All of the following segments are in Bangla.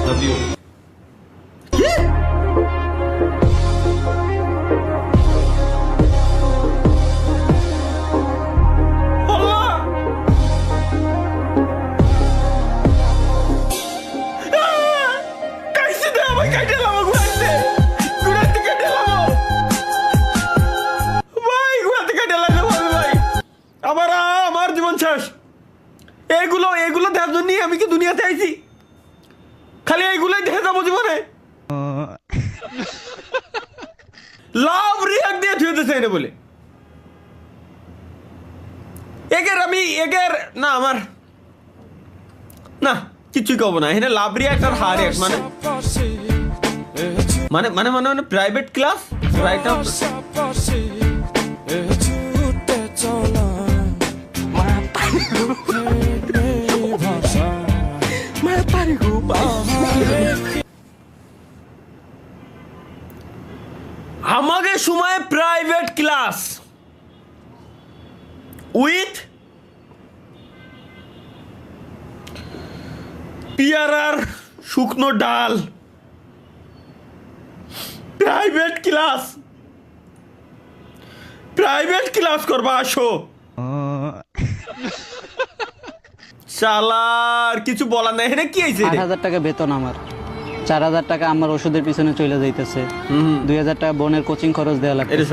Love you. আমার জীবন শেষ। এগুলো এগুলো দেখার জন্য আমি কি দুনিয়াতে আইছি? খালি এইগুলোই দেখে যাবো জীবনে? লাভ রিয়াক্ট দিয়ে থুয়ে দিয়েছে এটা বলে এগের না আমার না কিছুই কব না। এখানে লাভ রিয়াক্ট আর হার রিয়াক্ট মানে মানে মানে মানে মানে প্রাইভেট ক্লাস রাইট আপ। আমাকে সময় প্রাইভেট ক্লাস উইথ পিয়ারার শুকনো ডাল। প্রাইভেট ক্লাস করবা আসো। শালার কিছু বলার নাই। এখানে কি হয়েছে? 8,000 টাকা বেতন আমার, 4,000 টাকা আমার ওষুধের পিছনে চলে যাইতেছে, 2,000 টাকা বোনের কোচিং খরচ দেওয়া লাগছে।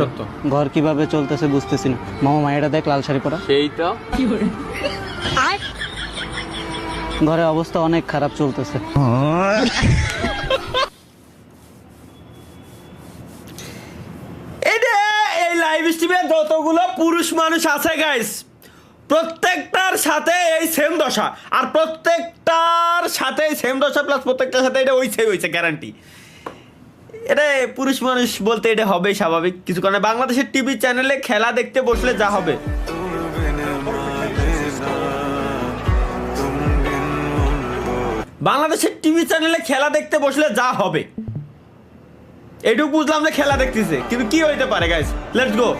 ঘর কিভাবে চলতেছে বুঝতেছি না। মামা মায়েরা দেখ লাল শাড়ি পরা, সেইটা ঘরের অবস্থা অনেক খারাপ চলতেছে। এই লাইভ স্ট্রিমে যতগুলো পুরুষ মানুষ আছে গাইস, প্রত্যেকটার সাথে এই সেম দশা, আর প্রত্যেকটার সাথে সেম দশা প্লাস প্রত্যেকটার সাথে এটা হয়েছে গ্যারান্টি। এটা পুরুষ মানুষ বলতে এটা হবেই স্বাভাবিক কিছু কারণে। বাংলাদেশের টিভি চ্যানেলে খেলা দেখতে বসলে যা হবে, বাংলাদেশের টিভি চ্যানেলে খেলা দেখতে বসলে যা হবে এইটুকু বুঝলাম যে খেলা দেখতেছে, কিন্তু কি হইতে পারে গাইস? Let's go.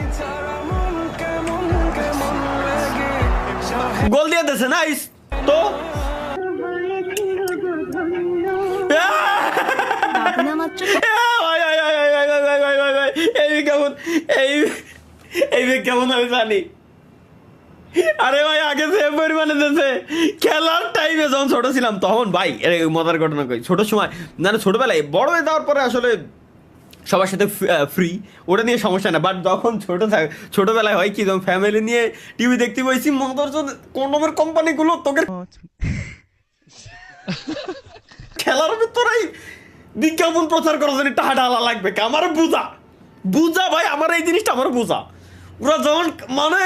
গোল দিয়ে দিয়েছে নাইস। তো এই কেমন আমি জানি। আরে ভাই আগে সে পরিমাণে দিয়েছে। খেলার টাইমে যখন ছোট ছিলাম তখন ভাই মজার ঘটনা কই, ছোট সময় না ছোটবেলায়, বড় হয়ে যাওয়ার পরে আসলে সবার সাথে ফ্রি, ওটা নিয়ে সমস্যা না। বাট যখন ছোটবেলায় হয় কি, যখন ফ্যামিলি নিয়ে টিভি দেখতে বসি, মজার কন্ডমের কোম্পানিগুলো তোকে খেলার ভিতরেই বিজ্ঞাপন প্রচার করার জন্য টাকা ডালা লাগবে। আমার বুঝা ভাই, আমার এই জিনিসটা আমার বুঝা। ওরা যখন মানে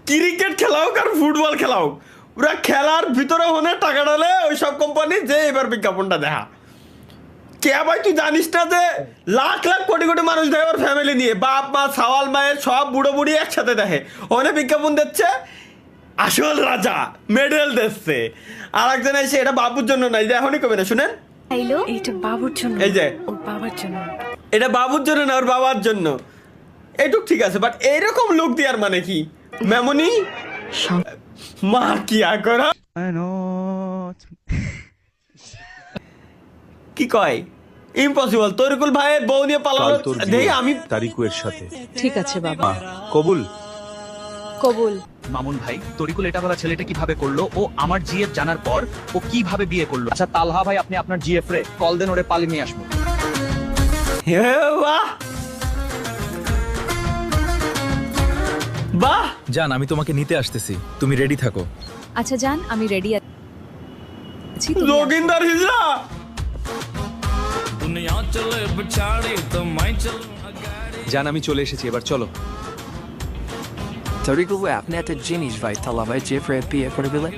ক্রিকেট খেলা হোক আর ফুটবল খেলা হোক, ওরা খেলার ভিতরে হলে টাকা ডালে ওই সব কোম্পানি যে এবার বিজ্ঞাপনটা দেখা। কে ভাই তুই জানিস না যে লাখ লাখ কোটি কোটি মানুষ দেখে ওর ফ্যামিলি নিয়ে, বাপ মা সাওয়াল মায়ের সব বুড়ো বুড়ি একসাথে দেখে, ওখানে বিজ্ঞাপন দিচ্ছে আসল রাজা মেডেল দিচ্ছে। আর একজন এসে এটা বাবুর জন্য নাই, যে এখনই কবে না শুনেন, এটা বাবুর জন্য, এই যে ওর বাবার জন্য, এটা বাবুর জন্য না ওর বাবার জন্য। এইটুক ঠিক আছে, বাট এইরকম লোক দেওয়ার মানে কি মেমনি মা কি করা কি কয় ইম্পসিবল। তরিকুল ভাইয়ের বউ নিয়ে পালালো দেই আমি তারিকুয়ের সাথে। ঠিক আছে বাবা, কবুল। কবুল। মামুন ভাই, তরিকুল এটা বলা ছেলেটা কিভাবে করলো? ও আমার জিএফ জানার পর ও কিভাবে বিয়ে করলো? আচ্ছা তালহা ভাই, আপনি আপনার জিএফ রে কল দেন, ওরে পালি নিয়ে আসবো। বাহ বাহ, জান আমি তোমাকে নিতে আসতেছি, তুমি রেডি থাকো। আচ্ছা জান, আমি রেডি আছি। যোগিন্দর হিজরা জান আমি চলে এসেছি, এবার চলো। তরিকুল ভাই, আপনি একটা জিনিস ভাই, তালা ভাই জেফরে বিয়ে করে দিলে।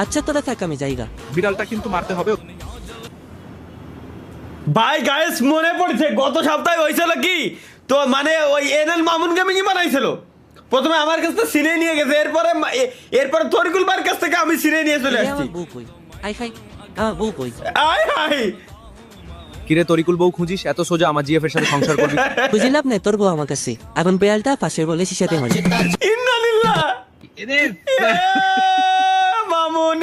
আচ্ছা তোরা থাক, আমি জায়গা। বিড়ালটা কিন্তু মারতে হবে। ভাই গাইস মনে পড়ছে গত সপ্তাহে হয়েছিল কি, তো মানে ওই এনএল মামুন গেমিং বানাইছিল। প্রথমে আমার কাছ থেকে সিনে নিয়ে গেছে, এরপরে তরিকুল ভাইয়ের কাছ থেকে আমি সিনে নিয়ে চলে আসছি। আয় হাই কিরে তরিকুল বউ খুঁজিস? এত সোজা আমার জিএফ এর সাথে সংসার করবি? বুঝলাম না, তোর বউ আমার কাছে, এখন পেয়ালটা পাশের বলে শিশাতে হয়। ইন্নালিল্লাহ মামুন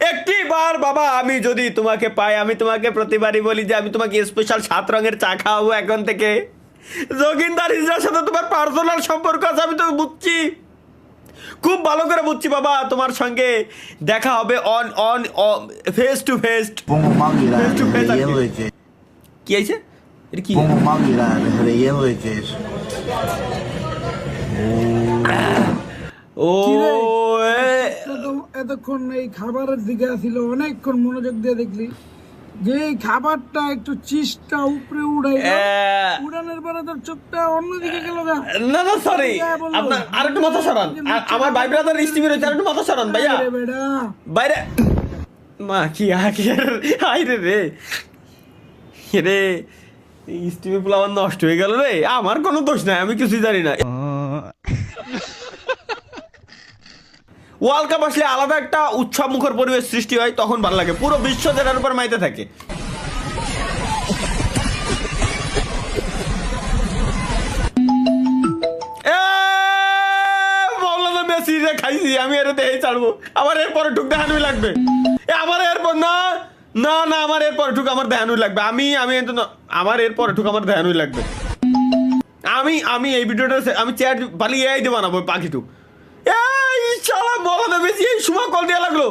একটি বার বাবা আমি যদি তোমাকে পাই, আমি তোমাকে প্রতিবারই বলি যে আমি তোমাকে স্পেশাল 7 রঙের চা খাওয়াবো এখন থেকে। যোগিন্দার হিজড়ার সাথে তোমার পার্সোনাল সম্পর্ক আছে, আমি তো বুঝছি, খুব ভালো করে বুঝছি বাবা। তোমার সঙ্গে দেখা হবে on on face to face. কি আছে এটা? কি ও এতক্ষণ এই খাবারের দিকে ছিল, অনেকক্ষণ মনোযোগ দিয়ে দেখলি যে এই খাবারটা একটু চিজটা উপরে উড়ানোর পরে তোর চোখটা অন্যদিকে গেল। না না সরি, আপনার আরেকটু মাথা সরান। আমার ভাই ব্রাদার স্টিভি রয়েছে, আরেকটু মাথা সরান ভাইয়া বাইরে। মা কি আইরে রে রে, স্টিভি পুলা আমার নষ্ট হয়ে গেল রে। আমার কোনো দোষ নাই, আমি কিছুই জানি না। ওয়ার্ল্ড কাপ আসলে আলাদা একটা উৎসব মুখর পরিবেশ সৃষ্টি হয়, তখন ভালো লাগে। পুরো বিশ্ব যেটার উপর মাইতে থাকে। মৌলানা মেসি রে খাইছি আমি, এর দেহে ছাড়বো। আমার এরপরে ঢুক দেখানোই লাগবে। আমার এরপর না না না, আমার এরপরে ঢুক আমার দেখানোই লাগবে। আমি আমার এরপরে ঢুক আমার দেখানোই লাগবে। আমি এই ভিডিওটা আমি চেয়ার পালিয়ে এই দিয়ে বানাবো পাখি ঢুক। এই শালা মৌলানা মেসি এই সময় কল দেওয়া লাগলো।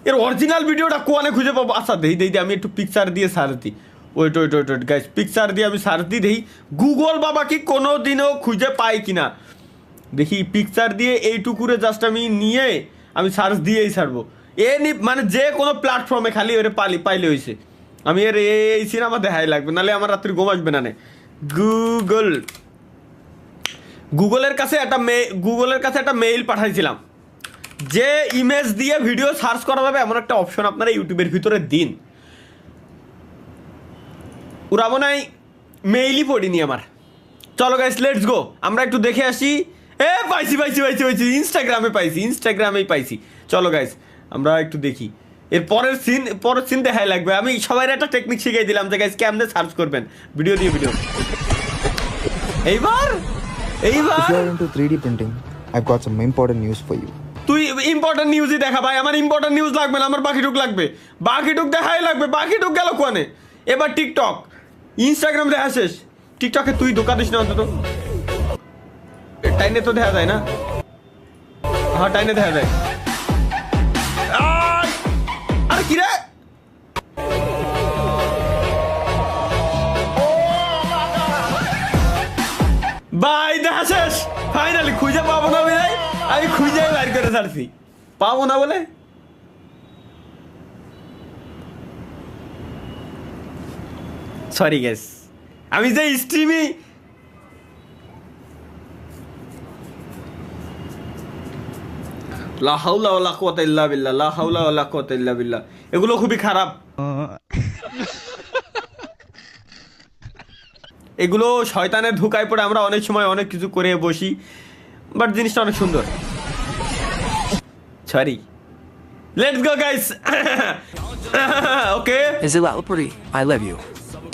এর অরিজিনাল ভিডিওটা কোয়ানে খুঁজে পাবো? আচ্ছা দেই আমি একটু পিকচার দিয়ে সার্চ দিই। ওয়েট গাইস, পিকচার দিয়ে আমি সার্চ দিই, দেখি গুগল বাবা কি কোনো দিনও খুঁজে পাই কিনা। দেখি পিকচার দিয়ে এইটুকুরে জাস্ট আমি নিয়ে আমি সার্চ দিয়েই ছাড়বো। মানে যে কোনো প্ল্যাটফর্মে খালি ওরে পাইলে হয়েছে। আমি এর এই সিনেমা দেখাই লাগবে, নাহলে আমার রাত্রি ঘুম আসবে না। গুগলের কাছে একটা মেইল পাঠাইছিলাম যে ইমেজ দিয়ে ভিডিও সার্চ করা যাবে এমন একটা অপশন আপনারা ইউটিউবের ভিতরে দিন। ওরা মনে হয় মেইলই পড়িনি আমার। চলো গাইস লেটস গো, আমরা একটু দেখে আসি। পাইছি ইনস্টাগ্রামেই পাইছি। চলো গাইস আমরা একটু দেখি। এর পরের সিন দেখাই লাগবে। আমি সবাই একটা টেকনিক শিখিয়ে দিলাম যে গাইস কেমনে সার্চ করবেন ভিডিও দিয়ে। এইবার If you are into 3D printing, I've got some important news for you. তুই ইম্পর্টেন্ট নিউজই দেখা ভাই। আমার ইম্পর্টেন্ট নিউজ লাগবে না, আমার বাকিটুক লাগবে। বাকিটুক দেখাই লাগবে। বাকিটুক গেল কোনে? এবার টিকটক, ইনস্টাগ্রাম দেখা শেষ। টিকটকে তুই ধোকা দিস না অন্তত। টাইনে তো দেখা যায় না? হ্যাঁ টাইনে দেখা যায়। আর কি রে? ভাই দেখা শেষ ফাইনালি। খুঁজে পাবো না বলে আমি খুঁজে বাইর করে ছাড়ছি। পাবো না বলে সরি গেস। আমি যে স্ট্রিমি লা হাওলা ওয়ালা কুওয়াতা ইল্লা বিল্লাহ, লা হাওলা ওয়ালা কুওয়াতা ইল্লা বিল্লাহ, এগুলো খুবই খারাপ। এগুলো শয়তানের ধোঁকায় পড়ে আমরা অনেক সময় অনেক কিছু করে বসি, বাট জিনিসটা অনেক সুন্দর। Sorry, let's go guys. Okay Izilapuri, I love you.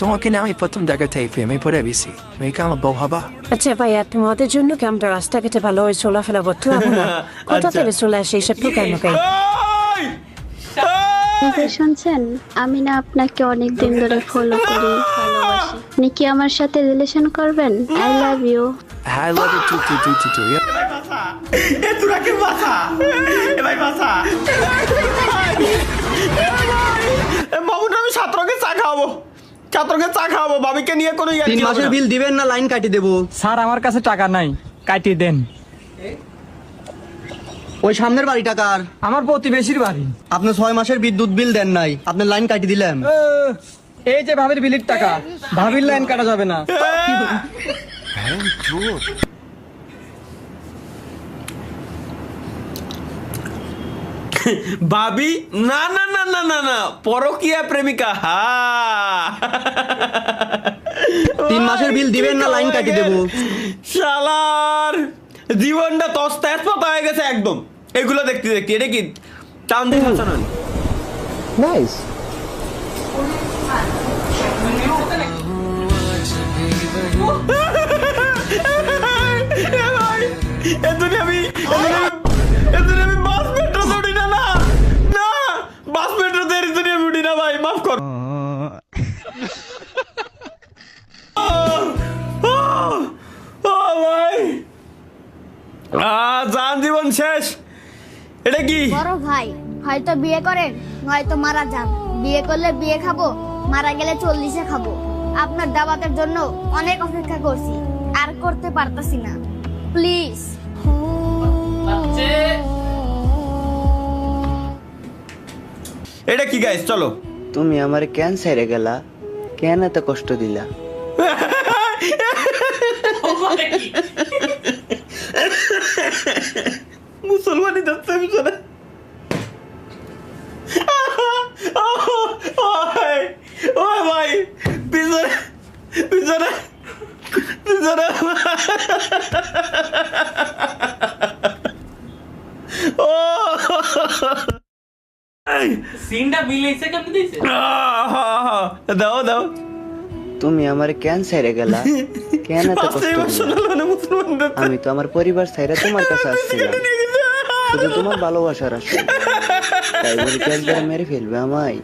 তোমাকে না আমি প্রথম দেখাতেই প্রেমে পড়ে গেছি। তুমি কেমন বউ হবা? আচ্ছা ভাইয়া, তোমাদের জন্য কি আমরা রাস্তাঘাটে ভালো হয়ে চলাফেরা করতে পারবো না? কোথা থেকে চলে আসে এইসব টুকাই মুকাই? শুনছেন, আমি না আপনাকে অনেক দিন ধরে ফলো করি, ভালোবাসি। আপনি কি আমার সাথে রিলেশন করবেন? I love you. I love you too. তোরা কি বাসা? ভাই বাসা। মামুন আমি ছাত্রকে চা খাওয়াবো। ভাবিকে নিয়ে কোনো 3 মাসের বিল দিবেন না লাইন কাটি দেবো? স্যার আমার কাছে টাকা নাই, কাটিয়ে দেন। ওই সামনের বাড়ি টাকার আমার প্রতিবেশীর বাড়ি। আপনি 6 মাসের বিদ্যুৎ বিল দেন নাই, আপনি লাইন কাটি দিলেন। এই যে ভাবির বিলের টাকা, ভাবির লাইন কাটা যাবে না। ভাবি না না না না না না, পরকীয়া প্রেমিকা। 3 মাসের বিল দিবেন না লাইন কাটি দেবো? শালার জীবনটা তছনছ হয়ে গেছে একদম এগুলো দেখতে। এটা কি টাউন দেখাচ্ছ না? Nice. এ দুনিয়া শেষ। এটা কি? বড় ভাই হয়তো বিয়ে করেন নয়তো মারা যান, বিয়ে করলে বিয়ে খাবো, মারা গেলে 40-এ খাবো। আপনার দাওয়াতের জন্য অনেক অপেক্ষা করছি, আর করতে পারতাছি না, প্লিজ। এটা কি গাইস? চলো। তুমি আমার কেন ছেড়ে গেলা, কেন এত কষ্ট দিলা? মুসলমানি যাচ্ছে পিছনে। ও ভাই পিছনে পিছনে পিছনে। ও সিনটা মিলাইছে কেমনে দিছে? দাও দাও। তুমি আমার কেন ছেড়ে গেলা, কেন এত কষ্ট দিলা? আমি তো আমার পরিবার ছাইরা তোমার কাছে আসছিলাম, শুধু তোমার ভালোবাসার আশা। তাই বলে কি একবার মেরে ফেলবে আমায়?